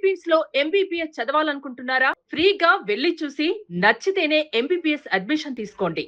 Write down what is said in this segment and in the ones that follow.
Philippines లో MBBS చదవాలనుకుంటున్నారా? ఫ్రీగా వెళ్లి చూసి నచ్చితేనే ఎంబీబీఎస్ అడ్మిషన్ తీసుకోండి.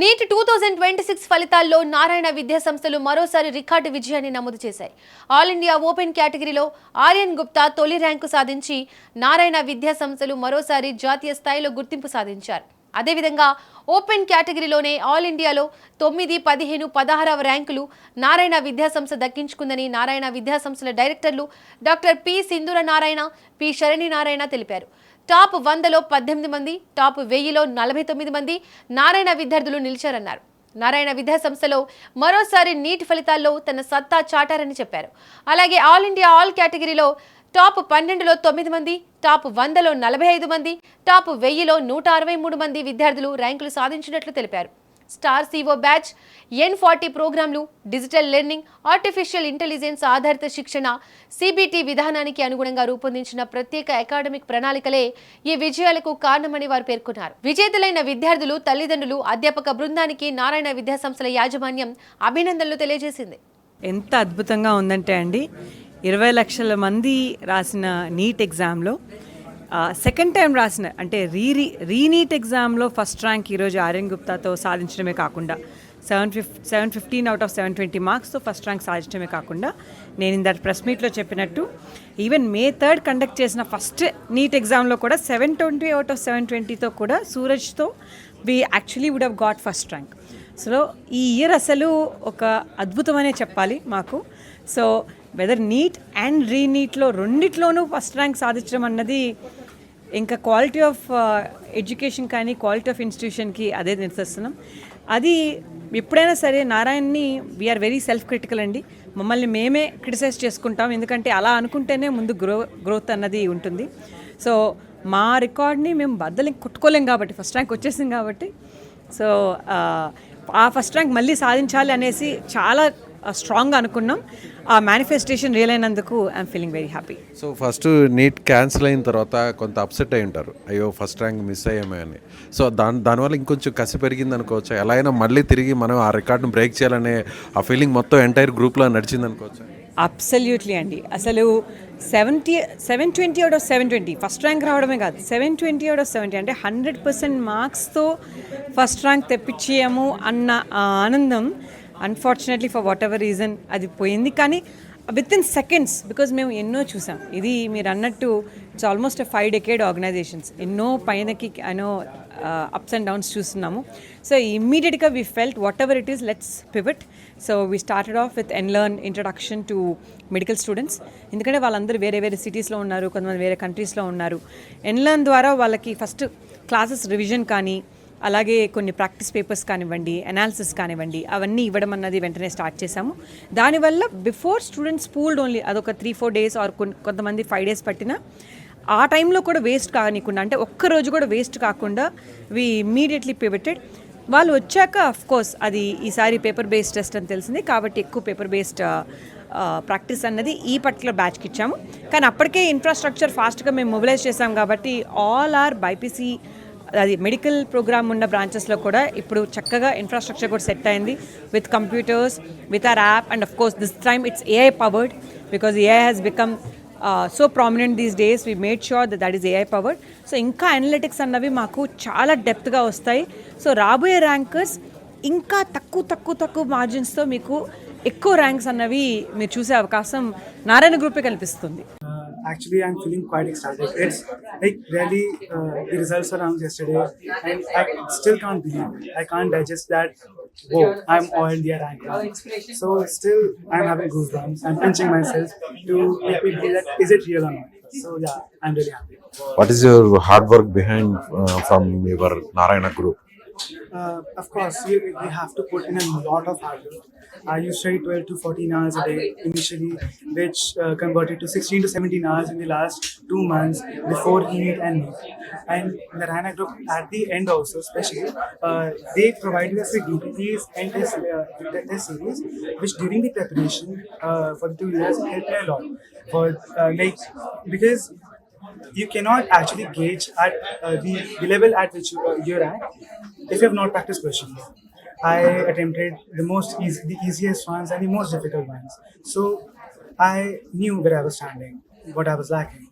నీట్ 2026 ఫలితాల్లో నారాయణ విద్యా సంస్థలు మరోసారి రికార్డు విజయాన్ని నమోదు చేశాయి. ఆల్ ఇండియా ఓపెన్ కేటగిరీలో ఆర్యన్ గుప్తా తొలి ర్యాంకు సాధించి నారాయణ విద్యా సంస్థలు మరోసారి జాతీయ స్థాయిలో గుర్తింపు సాధించారు. అదేవిధంగా ఓపెన్ కేటగిరీలోనే ఆల్ ఇండియాలో 9, 15, 16వ ర్యాంకులు నారాయణ విద్యాసంస్థ దక్కించుకుందని నారాయణ విద్యాసంస్థల డైరెక్టర్లు డాక్టర్ పి సింధూర నారాయణ, పి శరణి నారాయణ తెలిపారు. టాప్ 100లో 18 మంది, టాప్ 1000లో 49 మంది నారాయణ విద్యార్థులు నిలిచారన్నారు. నారాయణ విద్యాసంస్థలో మరోసారి నీట్ ఫలితాల్లో తన సత్తా చాటారని చెప్పారు. అలాగే ఆల్ ఇండియా ఆల్ కేటగిరీలో టాప్ 12లో 9 మంది, టాప్ 100లో 45 మంది, టాప్ 1000లో 163 మంది విద్యార్థులు ర్యాంకులు సాధించినట్లు తెలిపారు. స్టార్ సిఓ బ్యాచ్, N40 ప్రోగ్రాంలు, డిజిటల్ లెర్నింగ్, ఆర్టిఫిషియల్ ఇంటెలిజెన్స్ ఆధారిత శిక్షణ, సిబిటి విధానానికి అనుగుణంగా రూపొందించిన ప్రత్యేక అకాడమిక్ ప్రణాళికలే ఈ విజయాలకు కారణమని వారు పేర్కొన్నారు. విజేతలైన విద్యార్థులు, తల్లిదండ్రులు, అధ్యాపక బృందానికి నారాయణ విద్యాసంస్థల యాజమాన్యం అభినందనలు తెలియజేసింది. ఎంత అద్భుతంగా ఉందంటే అండి, 20 లక్షల మంది రాసిన నీట్ ఎగ్జామ్లో సెకండ్ టైం రాసిన అంటే రీనీట్ ఎగ్జామ్లో ఫస్ట్ ర్యాంక్ ఈరోజు ఆర్యన్ గుప్తాతో సాధించడమే కాకుండా 715 అవుట్ ఆఫ్ 720 మార్క్స్తో ఫస్ట్ ర్యాంక్ సాధించడమే కాకుండా నేను ఇందాక ప్రెస్ మీట్లో చెప్పినట్టు ఈవెన్ May 3rd కండక్ట్ చేసిన ఫస్ట్ నీట్ ఎగ్జామ్లో కూడా 720 అవుట్ ఆఫ్ 720తో కూడా సూరజ్తో we actually would have got first rank. So ఈ ఇయర్ అసలు ఒక అద్భుతమనే చెప్పాలి మాకు. సో వెదర్ నీట్ అండ్ రీనీట్లో రెండిట్లోనూ ఫస్ట్ ర్యాంక్ సాధించడం అన్నది ఇంకా క్వాలిటీ ఆఫ్ ఎడ్యుకేషన్ కానీ క్వాలిటీ ఆఫ్ ఇన్స్టిట్యూషన్కి అదే నిదర్శనం. అది ఎప్పుడైనా సరే నారాయణని వీఆర్ వెరీ సెల్ఫ్ క్రిటికల్ అండి. మమ్మల్ని మేమే క్రిటిసైజ్ చేసుకుంటాం, ఎందుకంటే అలా అనుకుంటేనే ముందు గ్రోత్ అన్నది ఉంటుంది. సో మా రికార్డ్ని మేము బద్దలు కొట్టుకోలేం కాబట్టి ఫస్ట్ ర్యాంక్ వచ్చేసింది కాబట్టి సో ఆ ఫస్ట్ ర్యాంక్ మళ్ళీ సాధించాలి అనేసి చాలా స్ట్రాంగ్గా అనుకున్నాం. ఆ మేనిఫెస్టేషన్ రియల్ అయినందుకు I'm feeling very happy. So first NEET cancel అయిన తర్వాత కొంత అప్సెట్ అయి ఉంటారు, అయ్యో ఫస్ట్ ర్యాంక్ మిస్ అయ్యామే అని. సో దానివల్ల ఇంకొంచెం కసి పెరిగింది అనుకోవచ్చు. ఎలా అయినా మళ్ళీ తిరిగి మనం ఆ రికార్డును బ్రేక్ చేయాలనే ఆ ఫీలింగ్ మొత్తం ఎంటైర్ గ్రూప్లో నడిచింది అనుకోవచ్చు. అబ్సల్యూట్లీ అండి. అసలు 720 అవుట్ ఆఫ్ 720 ఫస్ట్ ర్యాంక్ రావడమే కాదు, 720 అవుట్ ఆఫ్ 70 అంటే 100% మార్క్స్తో ఫస్ట్ ర్యాంక్ తెప్పించాము అన్న ఆనందం unfortunately for what ever reason అది పోయింది. కానీ విత్ ఇన్ సెకండ్స్, బికాజ్ మేము ఎన్నో చూసాం. ఇది మీరు అన్నట్టు ఇట్స్ ఆల్మోస్ట్ 5 decade ఆర్గనైజేషన్స్, ఎన్నో పైనకి ఎన్నో అప్స్ అండ్ డౌన్స్ చూస్తున్నాము. సో ఇమ్మీడియట్గా we felt whatever it is, let's pivot. So we started off with Enlearn introduction to medical students. ఎందుకంటే వాళ్ళందరూ వేరే వేరే సిటీస్లో ఉన్నారు, కొంతమంది వేరే కంట్రీస్లో ఉన్నారు. ఎన్లర్న్ ద్వారా వాళ్ళకి ఫస్ట్ క్లాసెస్ రివిజన్ కానీ అలాగే కొన్ని ప్రాక్టీస్ పేపర్స్ కానివ్వండి, అనాలిసిస్ కానివ్వండి, అవన్నీ ఇవ్వడం అన్నది వెంటనే స్టార్ట్ చేశాము. దానివల్ల బిఫోర్ స్టూడెంట్స్ పూల్డ్ ఓన్లీ అదొక 3-4 days ఆర్ కొంతమంది 5 days పట్టినా ఆ టైంలో కూడా వేస్ట్ కానికుండా, అంటే ఒక్కరోజు కూడా వేస్ట్ కాకుండా వి ఇమ్మీడియట్లీ పివటెడ్. వాళ్ళు వచ్చాక అఫ్కోర్స్ అది ఈసారి పేపర్ బేస్డ్ టెస్ట్ అని తెలిసింది కాబట్టి ఎక్కువ పేపర్ బేస్డ్ ప్రాక్టీస్ అన్నది ఈ పర్టికులర్ బ్యాచ్కి ఇచ్చాము. కానీ అప్పటికే ఇన్ఫ్రాస్ట్రక్చర్ ఫాస్ట్గా మేము మొబిలైజ్ చేసాం కాబట్టి ఆల్ ఆర్ బైపీసీ అది మెడికల్ ప్రోగ్రామ్ ఉన్న బ్రాంచెస్లో కూడా ఇప్పుడు చక్కగా ఇన్ఫ్రాస్ట్రక్చర్ కూడా సెట్ అయింది with computers, with our app, and of course this time it's AI powered because AI has become so prominent these days. We made sure that is AI powered. So ఇంకా analytics అన్నవి మాకు చాలా డెప్త్గా వస్తాయి. So రాబోయే rankers ఇంకా తక్కువ మార్జిన్స్తో మీకు ఎక్కువ ర్యాంక్స్ అన్నవి మీరు చూసే అవకాశం నారాయణ గ్రూపే కనిపిస్తుంది. Actually, I'm feeling quite excited. It's like really the results were announced yesterday, and I still can't believe it. I can't digest that. Whoa, I'm all India rank one. So still, I'm having goosebumps. I'm pinching myself to make me feel that is it real or not. So yeah, I'm really happy. What is your hard work behind from your Narayana group? Of course, we have to put in a lot of hard work. I used to study 12 to 14 hours a day initially, which converted to 16 to 17 hours in the last 2 months before NEET and NEET. And the Narayana group at the end also, especially, they provided us with DPPs and test series, which during the preparation for the 2 years helped me a lot. Because you cannot actually gauge at the level at which you're at if you have not practiced questions. I attempted the easiest ones and the most difficult ones. So I knew where I was standing, what I was lacking.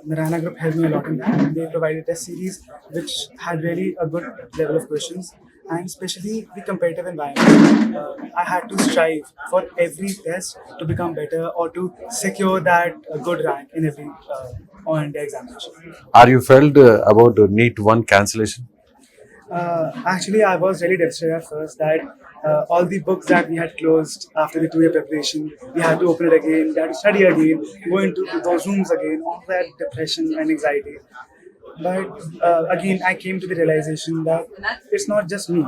Narayana Group helped me a lot in that. They provided a test series which had really a good level of questions, and especially the competitive environment. I had to strive for every test to become better or to secure that good rank in every on-day examination. Are you felt about NEET 1 cancellation? Actually, I was really devastated at first that all the books that we had closed after the 2-year preparation, we had to open it again, we had to study again, go into those rooms again, all that depression and anxiety. But again, I came to the realization that it's not just me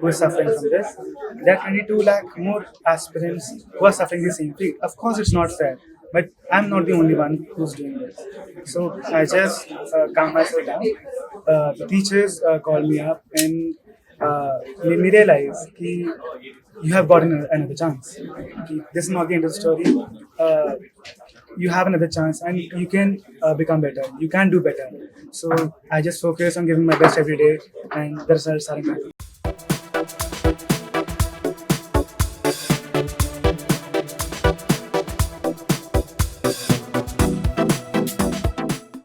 who is suffering from this. There are 22 lakh more aspirants who are suffering the same fate. Of course, it's not fair, but I'm not the only one who's doing this. So I just calm myself down. The teachers called me up and made me realize that you have gotten another chance. This is not the end of the story. You have another chance and you can become better. You can do better. So I just focus on giving my best every day, and the results are incredible.